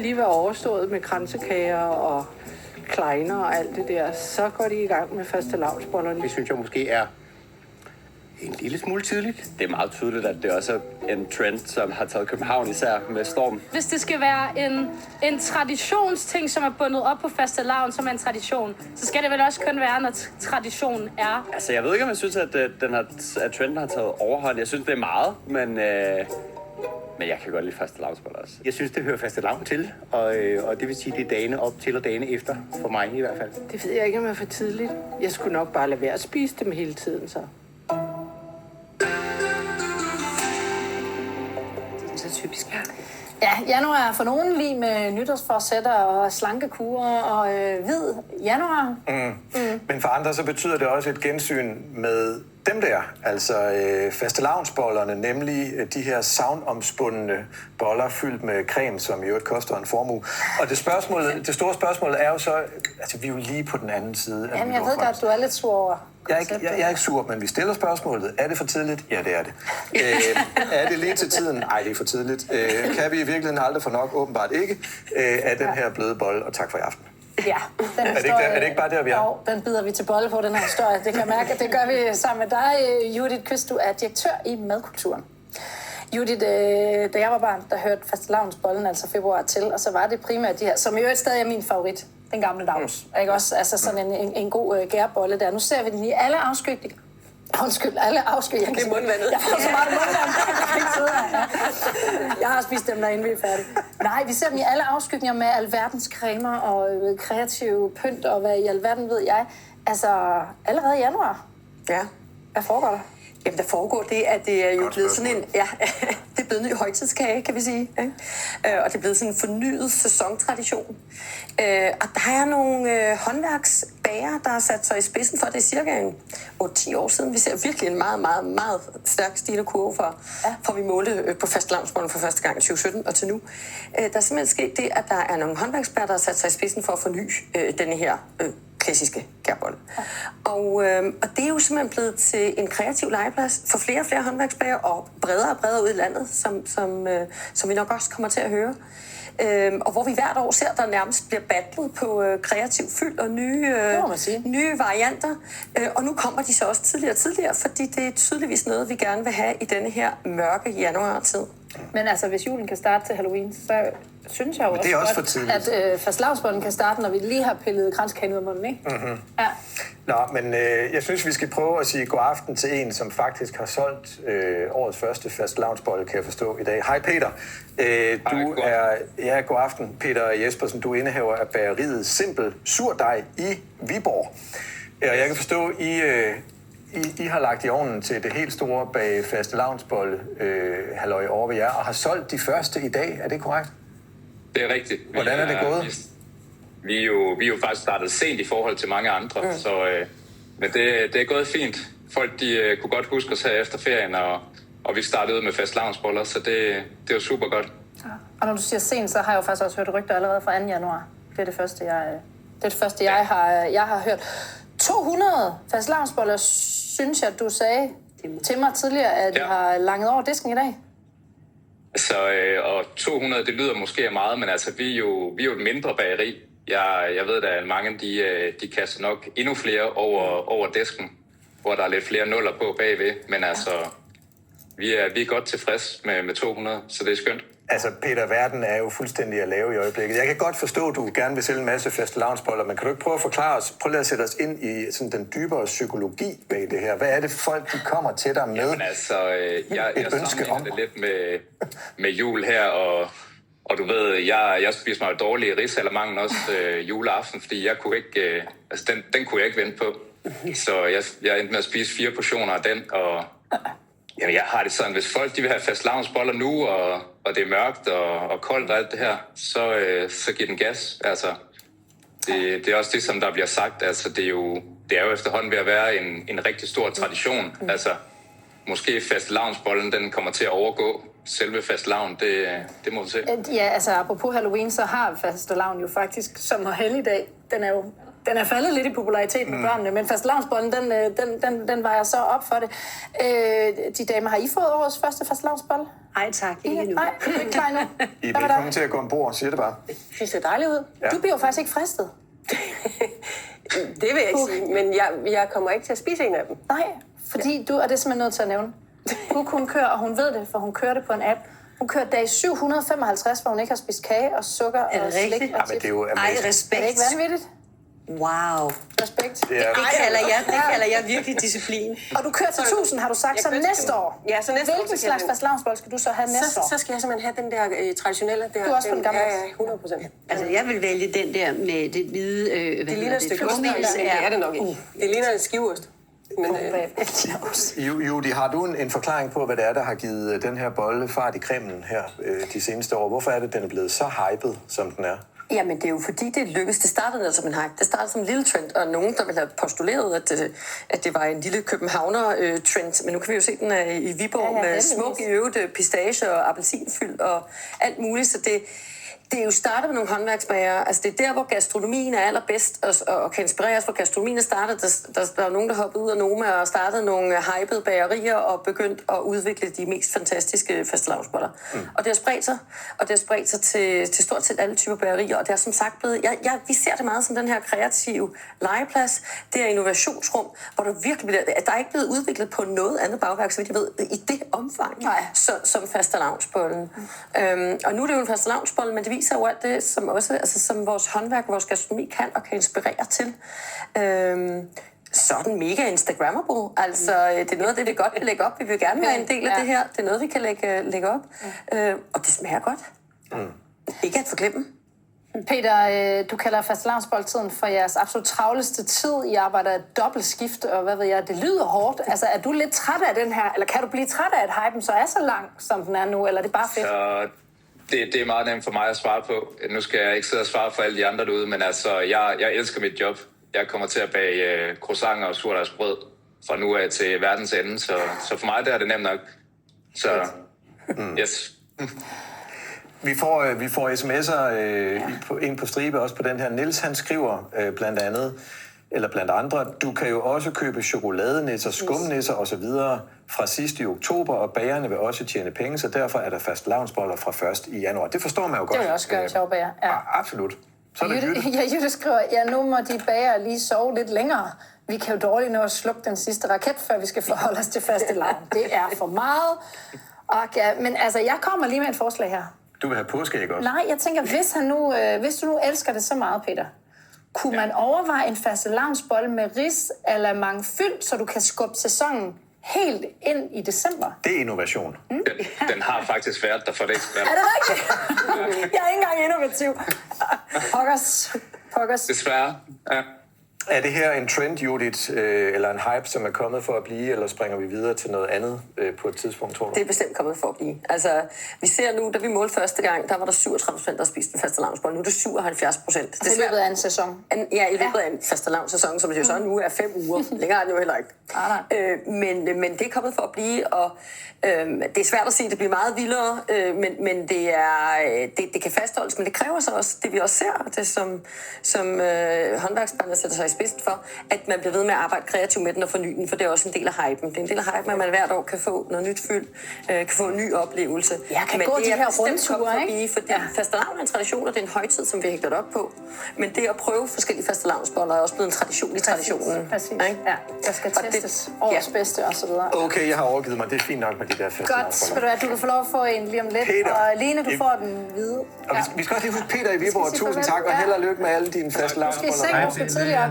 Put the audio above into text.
lige være overstået med kransekager og kleiner og alt det der, så går de i gang med fastelavnsbollerne. Det synes jeg måske er en lille smule tidligt. Det er meget tydeligt, at det også er en trend, som har taget København især med storm. Hvis det skal være en traditionsting, som er bundet op på fastelavn, som er en tradition, så skal det vel også kun være, når traditionen er. Altså, jeg ved ikke, om jeg synes, at trenden har taget overhånd. Jeg synes, det er meget, men jeg kan godt lide fastelavnsboller også. Jeg synes, det hører fastelavn til, og det vil sige, det er dagene op til og dagene efter, for mig i hvert fald. Det ved jeg ikke, om er for tidligt. Jeg skulle nok bare lade være at spise dem hele tiden, så. Det er så typisk. Ja, januar er for nogen lige med nytårsforsætter og slankekurer og hvid januar. Men for andre så betyder det også et gensyn med dem der, altså fastelavnsbollerne, nemlig de her savnomspundne boller fyldt med creme, som i øvrigt koster en formue. Og det store spørgsmål er jo så, altså vi er jo lige på den anden side. Jamen, jeg ved godt, du er lidt sur over. Jeg er ikke sur, men vi stiller spørgsmålet. Er det for tidligt? Ja, det er det. Er det lige til tiden? Nej, det er for tidligt. Kan vi i virkeligheden aldrig få nok? Åbenbart ikke. Af den her bløde bolle, og tak for i aften. Ja, den historie, er det ikke bare der, vi er? Jo, den bider vi til bolle på, den her historie. Det kan jeg mærke, det gør vi sammen med dig, Judith Kvist. Du er direktør i Madkulturen. Judith, da jeg var barn, der hørte fastelavnsbollen, altså februar til, og så var det primært de her, som i øvrigt stadig er min favorit, den gamle dags. Ikke også? Altså sådan en god gærbolle der. Nu ser vi den i alle afskygninger. Undskyld, alle afskygninger. Det er mundvandet. Jeg får så meget mundvand. Jeg har spist dem derinde, vi er færdige. Nej, vi ser dem i alle afskygninger med alverdens cremer og kreative pynt og hvad i alverden ved jeg. Altså, allerede i januar. Ja. Hvad foregår der? Jamen, der foregår det, at det er jo blevet sådan en... Ja, det er blevet en ny højtidskage, kan vi sige. Ikke? Og det er blevet sådan en fornyet sæsontradition. Og der er nogle håndværksbager, der har sat sig i spidsen for det. Det er cirka 8-10 år siden. Vi ser virkelig en meget, meget, meget stærk stigende kurve for vi målte på fastelavnsbollen for første gang i 2017 og til nu. Der er simpelthen sket det, at der er nogle håndværksbager, der har sat sig i spidsen for at forny denne her klassiske gærbolle. Og det er jo simpelthen blevet til en kreativ legeplads for flere og flere håndværksbager og bredere ud i landet, som vi nok også kommer til at høre. Og hvor vi hvert år ser, der nærmest bliver battlet på kreativ fyld og nye varianter. Og nu kommer de så også tidligere, fordi det er tydeligvis noget, vi gerne vil have i denne her mørke januar-tid. Men altså, hvis julen kan starte til Halloween, så synes jeg jo det er også godt, at fastelavnsbollen kan starte, når vi lige har pillet kranskagen ud af munden, ikke? Mm-hmm. Ja. Nå, men jeg synes, vi skal prøve at sige god aften til en, som faktisk har solgt årets første fastelavnsbolle, kan jeg forstå i dag. Hej Peter. God aften. Peter Jespersen, du er indehaver af bageriet Simpel Surdej i Viborg. Og jeg kan forstå, I har lagt i ovnen til det helt store bag fastelavnsbolle halløj over ved jer, og har solgt de første i dag. Er det korrekt? Det er rigtigt. Hvordan er det gået? Vi er jo faktisk startet sent i forhold til mange andre, men det er gået fint. Folk de kunne godt huske os her efter ferien, og vi startede ud med fastelavnsboller, så det var super godt. Ja. Og når du siger sent, så har jeg jo faktisk også hørt rygter allerede fra 2. januar. Det er det første, jeg har hørt. 200 fastelavnsboller, synes jeg, du sagde til mig tidligere, at jeg har langet over disken i dag. Så, og 200, det lyder måske meget, men altså, vi er jo et mindre bageri. Jeg ved da, at mange de kaster nok endnu flere over disken, hvor der er lidt flere nuller på bagved. Men altså, vi er godt tilfreds med 200, så det er skønt. Altså, Peter, verden er jo fuldstændig at lave i øjeblikket. Jeg kan godt forstå, at du gerne vil sælge en masse fastelavnsboller, men kan du ikke prøve at forklare os, prøv at sætte os ind i sådan den dybere psykologi bag det her. Hvad er det folk, de kommer til dig med? Jamen altså, jeg sammenligner det lidt med jul her, og du ved, jeg spiser mig dårlig risalamanden også juleaften, fordi jeg kunne ikke, den kunne jeg ikke vente på. Så jeg endte med at spise 4 portioner af den, og jamen, jeg har det sådan, hvis folk de vil have fastelavnsboller nu, og det er mørkt og koldt og alt det her, så giv den gas. Altså, det er også det, som der bliver sagt. Altså, det er jo efterhånden ved at være en rigtig stor tradition. Altså, måske fastelavnsbollen, den kommer til at overgå selve fastelavn, det må vi se. Ja, altså apropos Halloween, så har fastelavn jo faktisk som helligdag. Den er jo Den er faldet lidt i popularitet med børnene, men fastelavnsbollen, den vejer så op for det. De damer, har I fået årets første fastelavnsbolle? Ej tak, ikke endnu. Nej, du er ikke klar endnu. I er velkommen til at gå ombord, siger det bare. De ser dejlige ud. Ja. Du bliver jo faktisk ikke fristet. Det vil jeg ikke sige, men jeg kommer ikke til at spise en af dem. Nej, fordi du, og det er simpelthen nødt til at nævne. Hun kører, og hun ved det, for hun kører det på en app. Hun kører dag 755, hvor hun ikke har spist kage og sukker og slik. Ja, men det er jo respekt. Er det ikke vanvittigt? Wow. Respekt. Det kalder jeg virkelig disciplin. Og du kører til 1000, har du sagt, så næste år. Ja, så næste år. Hvilken slags fastelavnsbolle skal du så have næste år? Så skal jeg simpelthen have den der traditionelle. Du er også på den gamle. Ja, 100%. Altså, jeg vil vælge den der med det hvide... det ligner et stykke ost. Det er det nok ikke. Det ligner en skiveost. Judy, har du en forklaring på, hvad det er, der har givet den her bolle fart i cremen her de seneste år? Hvorfor er det, den er blevet så hyped, som den er? Jamen, det er jo fordi, det lykkedes. Det startede altså som en hype. Det startede som en lille trend, og nogen, der ville have postuleret, at det var en lille københavner-trend. Men nu kan vi jo se, den er i Viborg med smuk i øvrigt pistache og appelsinfyld og alt muligt. Så det er jo startet med nogle håndværksbager. Altså, det er der, hvor gastronomien er allerbedst og kan inspireres, hvor gastronomien er startet. Der er nogen, der hoppede ud af Noma og startede nogle hypede bagerier og begyndt at udvikle de mest fantastiske fastelavnsboller. Og det har spredt sig, og det har spredt sig til stort set alle typer bagerier. Og det er som sagt blevet... vi ser det meget som den her kreative legeplads. Det er innovationsrum, hvor der virkelig bliver... Der er ikke blevet udviklet på noget andet bagværk, så vidt jeg ved, i det omfang, som fastelavnsbollen. Og nu er det jo en fastelavnsbolle, men det viser jo alt det, som også, altså, som vores håndværk, vores gastronomi kan og kan inspirere til. Så er den mega instagrammable. Altså, det er noget af det, vi godt vil lægge op. Vi vil gerne være en del af det her. Det er noget, vi kan lægge op. Og det smager godt. Ikke at forglemme. Peter, du kalder fastelavnsboldtiden for jeres absolut travleste tid. I arbejder et dobbelt skift, og hvad ved jeg, det lyder hårdt. Altså, er du lidt træt af den her, eller kan du blive træt af, at hypen så er så lang, som den er nu, eller er det bare fedt? Så det er meget nemt for mig at svare på. Nu skal jeg ikke sidde og svare for alle de andre derude, men altså, jeg elsker mit job. Jeg kommer til at bage croissanter og surdejsbrød fra nu af til verdens ende, så for mig der er det nemt nok. Så, yes. Vi får sms'er ind på stribe også på den her. Niels, han skriver blandt andre, du kan jo også købe chokoladenisser, skumnisser osv. fra sidst i oktober, og bagerne vil også tjene penge, så derfor er der fastelavnsboller fra 1. i januar. Det forstår man jo godt. Det vil jeg også gøre, sjov bager. Ja. Absolut. Så er det Jytte skriver, nu må de bager lige sove lidt længere. Vi kan jo dårligt nå at slukke den sidste raket, før vi skal forholde os til fastelavn. Det er for meget. Men altså, jeg kommer lige med et forslag her. Du vil have påskeæg også? Nej, jeg tænker, hvis du nu elsker det så meget, Peter, kunne man overveje en fastelavnsbolle med ris eller mangfyld, så du kan skubbe sæsonen helt ind i december? Det er innovation. Den har faktisk været der for det eksperiment. Er det rigtigt? Jeg er ikke engang innovativ. Pokkers. Desværre, ja. Er det her en trend, Judith, eller en hype, som er kommet for at blive, eller springer vi videre til noget andet på et tidspunkt, tror du? Det er bestemt kommet for at blive. Altså, vi ser nu, da vi målte første gang, der var der 37%, der spiste en fastelavnsbolle. Nu er det 77%. Det er i løbet af en sæson? Ja, i løbet af en fastelavnssæson, som jo så nu er 5 uger. Længere er det jo heller ikke. Men det er kommet for at blive, og det er svært at sige, at det bliver meget vildere, men det kan fastholdes, men det kræver så også, det vi også ser, det som håndværksbørnene sætter sig i spidsen for, at man bliver ved med at arbejde kreativt med den og forny den, for det er også en del af hypen. Det er en del af hypen, at man hvert år kan få noget nyt fyld, kan få en ny oplevelse. Ja, kan men gå de her rundture, ikke? Fordi fastelavn er en tradition, og det er en højtid, som vi har hægtet op på. Men det at prøve forskellige fastelavnsboller er også blevet en tradition i traditionen. Præcis. Ja, der skal testes årets bedste og så videre. Okay, jeg har overgivet mig. Det er fint nok med de der fastelavnsboller. Godt, du kan få lov at få en lige om lidt. Peter, og Lene, du får den hvide. Og vi skal også lige huske Peter i Viborg. Tusind tak, og held og lykke med alle dine fastelavnsboller. Hej til jer.